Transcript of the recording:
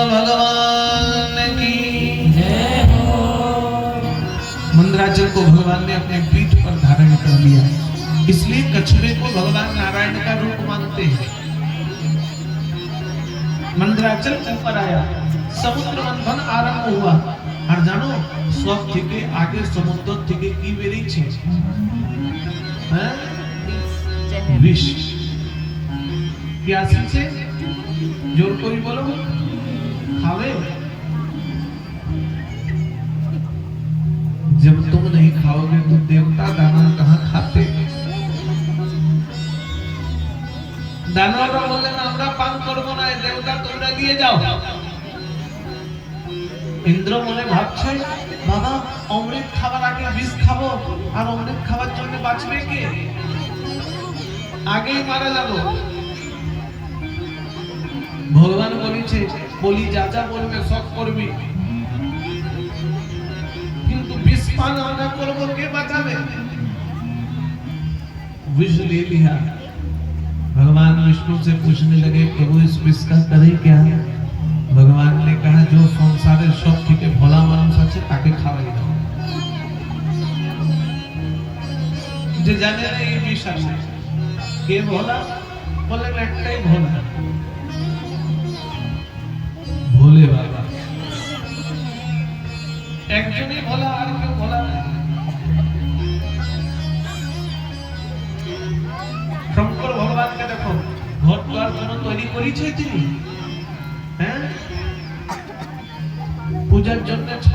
भगवान की जय हो। मंदराचल को भगवान ने अपने पीठ पर धारण कर लिया, इसलिए कछुए को भगवान नारायण का रूप मानते हैं। मंदराचल ऊपर आया, समुद्र मंथन आरंभ हुआ। और जानो सब থেকে আগে সমুদ্র থেকে কি বেরিয়েছে? হ্যাঁ, विष। प्यासी से जोर कोई बोलो खावे। जब तुम नहीं खाओगे तो देवता दानव कहाँ खाते? दानवरा बोललेन আমরা পান করব না, দেবতা তোমরা দিয়ে যাও। ইন্দ্র মনে ভাবছে বাবা অমৃত খাবার আগে বিষ খাবো, আর অমৃত খাবার জন্য বাঁচবে কে? আগেই মারা যাব। ভগবান বলেছে বলি যা যা বলবে সব করবি, কিন্তু বিষ পান আমরা করব, কে বাঁচাবে? विष ले लिया। भगवान विष्णु से पूछने लगे प्रभु इस विष का करे क्या? भगवान ने कहा जो संसारे सब থেকে ভোলা মানুষ আছে তাকে খাওয়াই দাও। যে জানে না এই বিষ আছে, কে ভোলা? বললেন একটাই ভোলা, ভোলে বাবা। একজনই ভোলা, আর কেউ ভোলা না। শঙ্কর ভগবানকে দেখো, ঘর দুয়ার কোন তৈরি করেছে তিনি? হ্যাঁ, পূজার জন্য